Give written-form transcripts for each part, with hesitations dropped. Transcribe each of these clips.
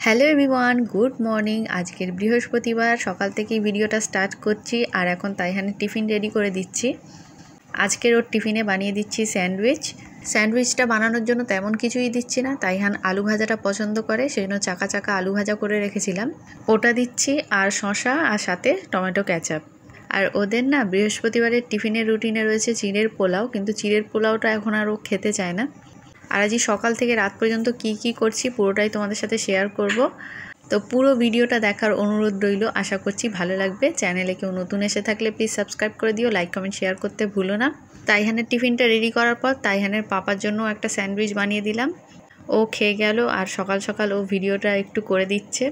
Hello everyone, good morning. আজকের বৃহস্পতিবার সকাল থেকেই ভিডিওটা স্টার্ট করছি আর এখন তাইহানের টিফিন রেডি করে দিচ্ছি। আজকের ওর টিফিনে বানিয়ে দিচ্ছি স্যান্ডউইচটা বানানোর জন্য তেমন কিছুই দিচ্ছি না। তাইহান আলু ভাজাটা পছন্দ করে, সেই জন্য চাকা চাকা আলু ভাজা করে রেখেছিলাম, ওটা দিচ্ছি, আর শসা আর সাথে টমেটো ক্যাচাপ। আর ওদের না বৃহস্পতিবারের টিফিনের রুটিনে রয়েছে চিড়ের পোলাও, কিন্তু চিড়ের পোলাওটা এখন আর ও খেতে চায় না। আর আজ সকাল থেকে রাত পর্যন্ত কি করছি পুরোটাই তোমাদের সাথে শেয়ার করব। তো পুরো ভিডিওটা দেখার অনুরোধ রইল, আশা করছি ভালো লাগবে। চ্যানেলে কেউ নতুন এসে থাকলে প্লিজ সাবস্ক্রাইব করে দিও, লাইক কমেন্ট শেয়ার করতে ভুলো না। তাইহানের টিফিনটা রেডি করার পর তাইহানের পাপার জন্য একটা স্যান্ডউইচ বানিয়ে দিলাম, ও খেয়ে গেল। আর সকাল সকাল ও ভিডিওটা একটু করে দিচ্ছে।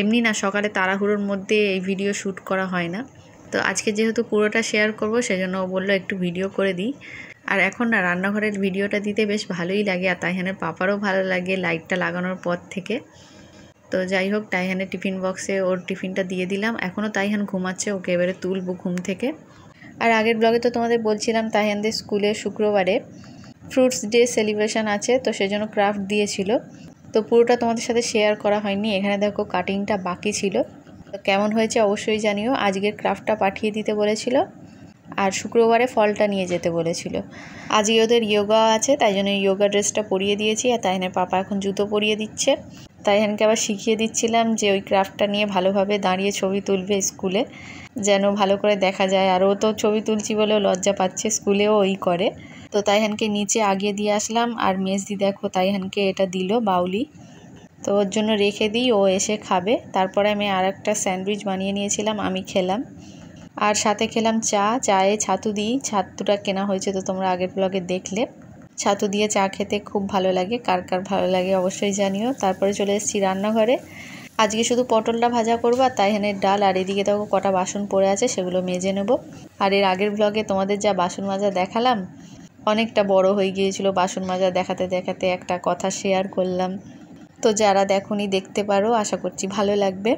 এমনি না সকালে তাড়াহুড়োর মধ্যে এই ভিডিও শ্যুট করা হয় না, তো আজকে যেহেতু পুরোটা শেয়ার করব সেজন্য ও বললো একটু ভিডিও করে দিই। আর এখন না রান্নাঘরের ভিডিওটা দিতে বেশ ভালোই লাগে, আর তাইহানের পাপারও ভালো লাগে লাইটটা লাগানোর পর থেকে। তো যাই হোক, তাইহানের টিফিন বক্সে ওর টিফিনটা দিয়ে দিলাম। এখনও তাইহান ঘুমাচ্ছে, ওকে এবারে তুলবো ঘুম থেকে। আর আগের ব্লগে তো তোমাদের বলছিলাম তাইহানদের স্কুলে শুক্রবারে ফ্রুটস ডে সেলিব্রেশন আছে, তো সেজন্য ক্রাফট দিয়েছিল। তো পুরোটা তোমাদের সাথে শেয়ার করা হয়নি। এখানে দেখো কাটিংটা বাকি ছিল, তো কেমন হয়েছে অবশ্যই জানিও। আজকের ক্রাফটটা পাঠিয়ে দিতে বলেছিল, আর শুক্রবারে ফলটা নিয়ে যেতে বলেছিল। আজকে ওদের যোগা আছে, তাই জন্য যোগা ড্রেসটা পরিয়ে দিয়েছি। আর তাইহানের পাপা এখন জুতো পরিয়ে দিচ্ছে। তাইহানকে আবার শিখিয়ে দিচ্ছিলাম যে ওই ক্রাফটটা নিয়ে ভালোভাবে দাঁড়িয়ে ছবি তুলবে স্কুলে, যেন ভালো করে দেখা যায়। আর ও তো ছবি তুলছি বলেও লজ্জা পাচ্ছে, স্কুলেও ওই করে। তো তাইহানকে নিচে আগিয়ে দিয়ে আসলাম, আর মেজদি দেখো তাইহানকে এটা দিল বাউলি, তো ওর জন্য রেখে দিই, ও এসে খাবে। তারপরে আমি আর একটা স্যান্ডউইচ বানিয়ে নিয়েছিলাম, আমি খেলাম। আর সাথে খেলাম চায়ে ছাতু দিই। ছাতুটা কেনা হয়েছে, তো তোমরা আগের ব্লগে দেখলে। ছাতু দিয়ে চা খেতে খুব ভালো লাগে, কার কার ভালো লাগে অবশ্যই জানিও। তারপরে চলে এসেছি রান্নাঘরে। আজকে শুধু পটলটা ভাজা করবো, আর তাইহানের ডাল। আর এদিকে দেখো কটা বাসন পড়ে আছে, সেগুলো মেজে নেব। আর এর আগের ব্লগে তোমাদের যা বাসন মাজা দেখালাম, অনেকটা বড় হয়ে গিয়েছিল বাসন মাজা দেখাতে দেখাতে, একটা কথা শেয়ার করলাম। তো যারা দেখোনি দেখতে পারো, আশা করছি ভালো লাগবে।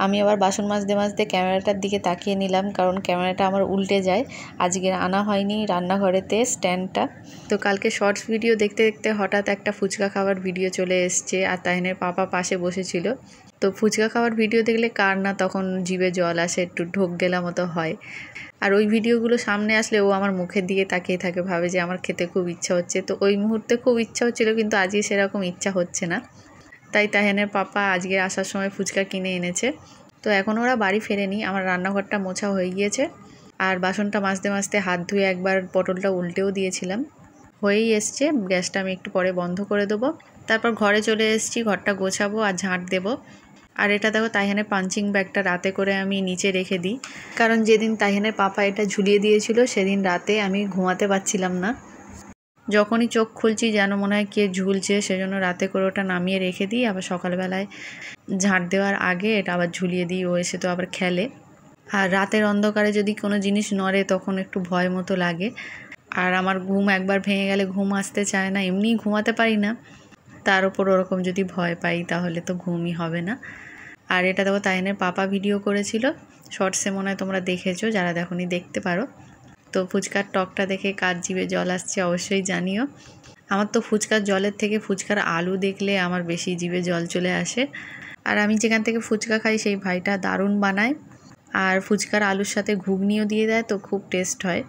আমি আবার বাসন মাজতে মাজতে ক্যামেরাটার দিকে তাকিয়ে নিলাম, কারণ ক্যামেরাটা আমার উল্টে যায়। আজকে আনা হয়নি রান্নাঘরেতে স্ট্যান্ডটা। তো কালকে শর্টস ভিডিও দেখতে দেখতে হঠাৎ একটা ফুচকা খাওয়ার ভিডিও চলে এসছে, আর তাইহানের পাপা পাশে বসেছিল। তো ফুচকা খাওয়ার ভিডিও দেখলে কার না তখন জিভে জল আসে, একটু ঢোক গেলা মতো হয়। আর ওই ভিডিওগুলো সামনে আসলে ও আমার মুখের দিকে তাকিয়ে থাকে, ভাবে যে আমার খেতে খুব ইচ্ছা হচ্ছে। তো ওই মুহূর্তে খুব ইচ্ছা হচ্ছিল, কিন্তু আজকে সেরকম ইচ্ছা হচ্ছে না। তাই তাইহানের পাপা আজকে আসার সময় ফুচকা কিনে এনেছে। তো এখন ওরা বাড়ি ফেরেনি, আমার রান্নাঘরটা মোছা হয়ে গিয়েছে। আর বাসনটা মাজতে মাজতে হাত ধুয়ে একবার পটলটা উল্টেও দিয়েছিলাম, হয়েই এসছে। গ্যাসটা আমি একটু পরে বন্ধ করে দেবো। তারপর ঘরে চলে এসেছি, ঘরটা গোছাবো আর ঝাঁট দেবো। আর এটা দেখো তাইহানের পাঞ্চিং ব্যাগটা রাতে করে আমি নিচে রেখে দিই, কারণ যেদিন তাইহানের পাপা এটা ঝুলিয়ে দিয়েছিল সেদিন রাতে আমি ঘুমাতে পারছিলাম না। যখনই চোখ খুলছি যেন মনে হয় কে ঝুলছে, সেজন্য রাতে করে ওটা নামিয়ে রেখে দিই। আবার সকালবেলায় ঝাঁট দেওয়ার আগে এটা আবার ঝুলিয়ে দিই, ও এসে তো আবার খেলে। আর রাতের অন্ধকারে যদি কোনো জিনিস নড়ে তখন একটু ভয় মতো লাগে। আর আমার ঘুম একবার ভেঙে গেলে ঘুম আসতে চায় না, এমনি ঘুমাতে পারি না, তার উপর ওরকম যদি ভয় পাই তাহলে তো ঘুমই হবে না। আর এটা দেখো তাইহানের পাপা ভিডিও করেছিল, শর্টসে মনে হয় তোমরা দেখেছো, যারা দেখোনি দেখতে পারো। তো ফুচকার টকটা দেখে কার জিভে জল আসছে অবশ্যই জানিও। আমার তো ফুচকার জলের থেকে ফুচকার আলু দেখলে আমার বেশি জিভে জল চলে আসে। আর আমি যেখান থেকে ফুচকা খাই সেই ভাইটা দারুণ বানায়, আর ফুচকার আলুর সাথে ঘুগনিও দিয়ে দেয়, তো খুব টেস্ট হয়।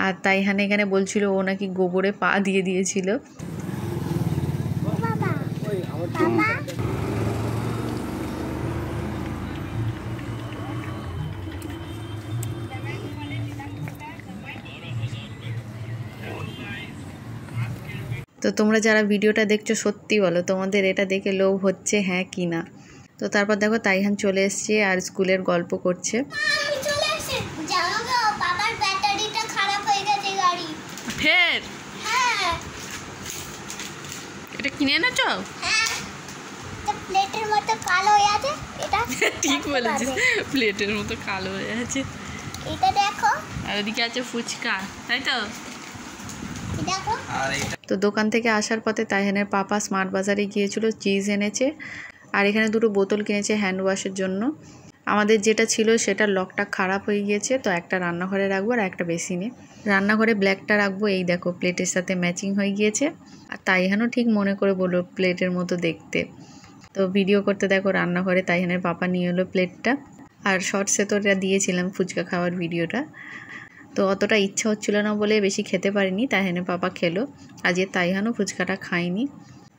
আর তাইহান এখানে বলছিল ও নাকি গোবরে পা দিয়ে দিয়েছিল। তো তোমরা যারা ভিডিওটা দেখছো সত্যি বলো, তোমাদের এটা দেখে লোভ হচ্ছে হ্যাঁ কি না? তো তারপর দেখো তাইহান চলে এসছে আর স্কুলের গল্প করছে। ফের এটা কিনে এনেছো? প্লেটের মতো কালো হয়ে আছে এটা। ঠিক বলেছিস, প্লেটের মতো কালো হয়ে আছে। এটা দেখো, আর ওদিকে আছে ফুচকা, তাই তো? দেখো। তো দোকান থেকে আসার পথে তাইহানের পাপা স্মার্ট বাজারে গিয়েছিল, চিজ এনেছে। আর এখানে দুটো বোতল কিনেছে হ্যান্ড ওয়াশের জন্য। আমাদের যেটা ছিল সেটার লকটা খারাপ হয়ে গিয়েছে, তো একটা রান্নাঘরে রাখবো আর একটা বেসিনে। রান্নাঘরে ব্ল্যাকটা রাখবো, এই দেখো প্লেটের সাথে ম্যাচিং হয়ে গিয়েছে। আর তাইহানও ঠিক মনে করে বললো প্লেটের মতো দেখতে। তো ভিডিও করতে দেখো রান্নাঘরে তাইহানের পাপা নিয়ে এলো প্লেটটা। আর শর্টসে তো এটা দিয়েছিলাম ফুচকা খাওয়ার ভিডিওটা, তো অতটা ইচ্ছা হচ্ছিল না বলে বেশি খেতে পারিনি। তাইহানের পাপা খেলো, আজকে তাইহানও ফুচকাটা খায়নি।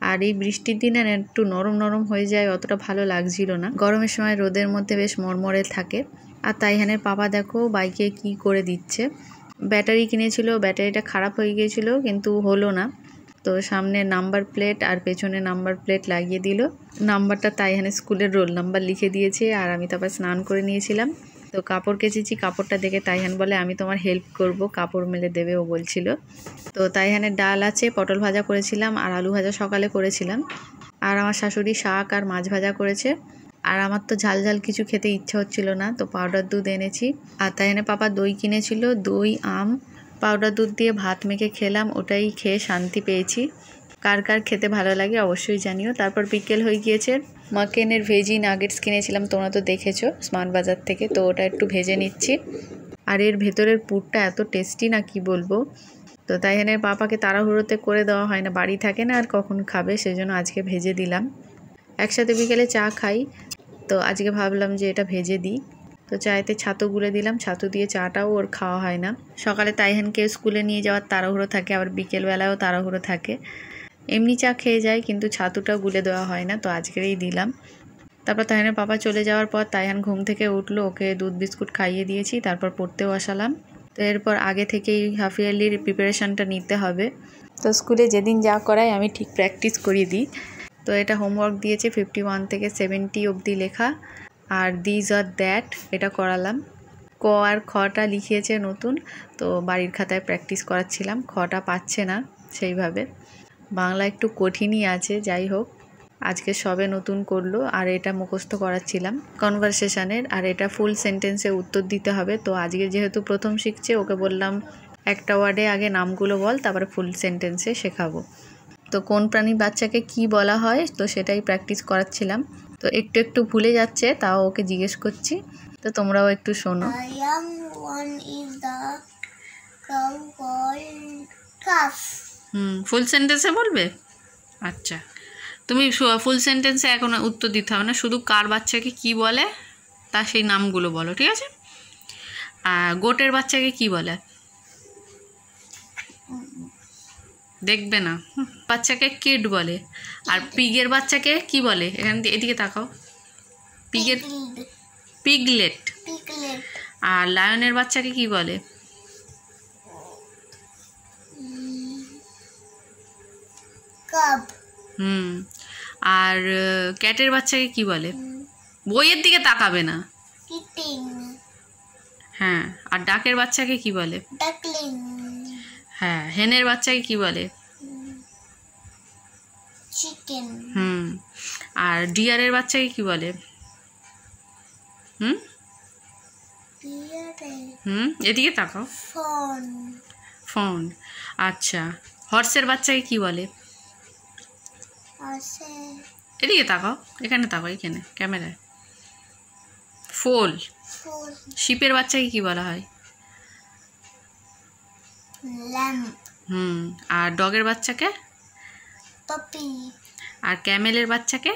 আর এই বৃষ্টির দিনে একটু নরম নরম হয়ে যায়, অতটা ভালো লাগছিল না। গরমের সময় রোদের মধ্যে বেশ মরমরে থাকে। আর তাইহানের পাপা দেখো বাইকে কি করে দিচ্ছে। ব্যাটারি কিনেছিল, ব্যাটারিটা খারাপ হয়ে গিয়েছিল কিন্তু হলো না, তো সামনে নাম্বার প্লেট আর পেছনে নাম্বার প্লেট লাগিয়ে দিল। নাম্বারটা তাইহানের স্কুলের রোল নাম্বার লিখে দিয়েছে। আর আমি তারপর স্নান করে নিয়েছিলাম, তো কাপড় কেচেছি। কাপড়টা দেখে তাইহান বলে আমি তোমার হেল্প করব, কাপড় মেলে দেবে ও বলছিল। তো তাইহানের ডাল আছে, পটল ভাজা করেছিলাম আর আলু ভাজা সকালে করেছিলাম। আর আমার শাশুড়ি শাক আর মাছ ভাজা করেছে। আর আমার তো ঝাল ঝাল কিছু খেতে ইচ্ছা হচ্ছিল না, তো পাউডার দুধ এনেছি। আর তাইহানের পাপা দই কিনেছিল, দই আম পাউডার দুধ দিয়ে ভাত মেখে খেলাম, ওটাই খেয়ে শান্তি পেয়েছি। কার কার খেতে ভালো লাগে অবশ্যই জানিও। তারপর বিকেল হয়ে গিয়েছে, মাকেনের ভেজি নাগেটস কিনেছিলাম, তোমরা তো দেখেছো স্মার্ট বাজার থেকে, তো ওটা একটু ভেজে নিচ্ছি। আর এর ভেতরের পুরটা এত টেস্টি না কি বলবো। তো তাইহানের পাপাকে তাড়াহুড়োতে করে দেওয়া হয় না, বাড়ি থাকে না আর কখন খাবে, সেজন্য আজকে ভেজে দিলাম। একসাথে বিকেলে চা খাই, তো আজকে ভাবলাম যে এটা ভেজে দিই। তো চায়েতে ছাতু গুলে দিলাম, ছাতু দিয়ে চাটাও ওর খাওয়া হয় না। সকালে তাইহানকে স্কুলে নিয়ে যাওয়ার তাড়াহুড়ো থাকে, আবার বিকেলবেলাও তাড়াহুড়ো থাকে। এমনি চা খেয়ে যায় কিন্তু ছাতুটাও গুলে দেওয়া হয় না, তো আজকেরই দিলাম। তারপর তাইহানের পাপা চলে যাওয়ার পর তাইহান ঘুম থেকে উঠলো, ওকে দুধ বিস্কুট খাইয়ে দিয়েছি, তারপর পড়তেও আসালাম। তো এরপর আগে থেকেই হাফ ইয়ারলির প্রিপারেশানটা নিতে হবে। তো স্কুলে যেদিন যা করায় আমি ঠিক প্র্যাকটিস করিয়ে দিই। তো এটা হোমওয়ার্ক দিয়েছে 51 থেকে 70 অবধি লেখা, আর দিস আর দ্যাট এটা করালাম। ক আর খটা লিখিয়েছে নতুন, তো বাড়ির খাতায় প্র্যাকটিস করাচ্ছিলাম। খটা পাচ্ছে না সেইভাবে, বাংলা একটু কঠিনই আছে, যাই হোক আজকে সবে নতুন করলো। আর এটা মুখস্থ করাচ্ছিলাম কনভারসেশনের, আর এটা ফুল সেন্টেন্সে উত্তর দিতে হবে। তো আজকে যেহেতু প্রথম শিখছে, ওকে বললাম একটা ওয়ার্ডে আগে নামগুলো বল, তারপরে ফুল সেন্টেন্সে শেখাবো। তো কোন প্রাণী বাচ্চাকে কি বলা হয়, তো সেটাই প্র্যাকটিস করাচ্ছিলাম। তো একটু একটু ভুলে যাচ্ছে, তাও ওকে জিজ্ঞেস করছি, তো তোমরাও একটু শোনো। The young one is the cow called calf. ফুল সেন্টেন্সে বলবে? আচ্ছা, তুমি ফুল সেন্টেন্সে এখন উত্তর দিতে হবে না, শুধু কার বাচ্চাকে কি বলে তা সেই নামগুলো বলো, ঠিক আছে? গোটের বাচ্চাকে কি বলে দেখবে না, বাচ্চাকে কিড বলে। আর পিগের বাচ্চাকে কি বলে? এদিকে তাকাও, পিগের পিগলেট। Piglet. আর লায়নের বাচ্চাকে কি বলে? Cub. আর ক্যাটের বাচ্চাকে কি বলে? বইয়ের দিকে তাকাবে না। Kitten. হ্যাঁ, আর ডাকের বাচ্চাকে কি বলে? Duckling. হ্যাঁ, হেনের বাচ্চাকে কি বলে? Chicken. আর ডিয়ারের বাচ্চাকে কি বলে? Deer. এদিকে তাকাও। Fawn. ফোন। আচ্ছা, হর্সের বাচ্চাকে কি বলে? Horse. এদিকে তাকাও, এখানে তাকাও, এখানে ক্যামেরায়। ফোল। Foal. শিপের বাচ্চাকে কি বলা হয়? Lamb. আর ডগের বাচ্চাকে? Puppy. আর ক্যামেলের বাচ্চাকে?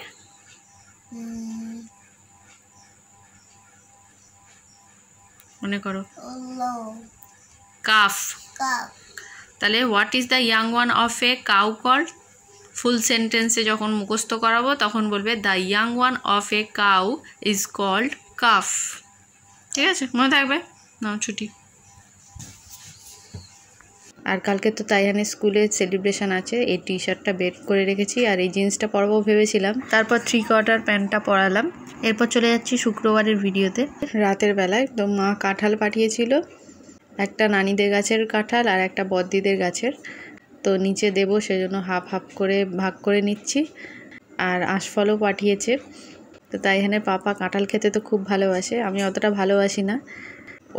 মনে করো। কাফ। Calf. তাহলে what is the young one of a cow called? Full সেন্টেন্সে যখন মুখস্থ করাবো তখন বলবে the young one of a cow is called calf. ঠিক আছে, মনে থাকবে। নাও ছুটি। আর কালকে তো তাইহানের স্কুলে সেলিব্রেশন আছে, এই টি শার্টটা বের করে রেখেছি, আর এই জিন্সটা পরবো ভেবেছিলাম, তারপর 3/4 প্যান্টটা পরালাম। এরপর চলে যাচ্ছি শুক্রবারের ভিডিওতে। রাতের বেলায় তো মা কাঁঠাল পাঠিয়েছিল, একটা নানিদের গাছের কাঁঠাল আর একটা বদ্দিদের গাছের, তো নিচে দেবো সেজন্য হাফ হাফ করে ভাগ করে নিচ্ছি। আর আশফলও পাঠিয়েছে। তো তাইহানের পাপা কাঁঠাল খেতে তো খুব ভালোবাসে, আমি অতটা ভালোবাসি না।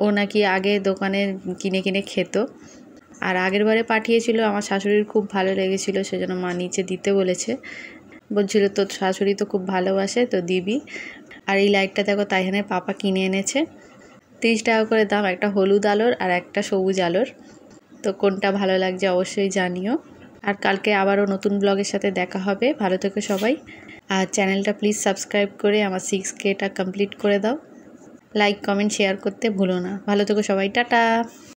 ও নাকি আগে দোকানে কিনে কিনে খেত। আর আগের বারে পাঠিয়েছিল, আমার শাশুড়ির খুব ভালো লেগেছিলো, সেজন্য মা নিচে দিতে বলেছে। বলছিল তোর শাশুড়ি তো খুব ভালোবাসে, তো দিবি। আর এই লাইটটা দেখো তাইহানের পাপা কিনে এনেছে, 30 টাকা করে দাম, একটা হলুদ আলোর আর একটা সবুজ আলোর। তো কোনটা ভালো লাগছে অবশ্যই জানিও। আর কালকে আবারও নতুন ব্লগের সাথে দেখা হবে। ভালো থেকো সবাই। আর চ্যানেলটা প্লিজ সাবস্ক্রাইব করে আমার 6Kটা কমপ্লিট করে দাও। লাইক কমেন্ট শেয়ার করতে ভুলো না। ভালো থেকো সবাই, টাটা।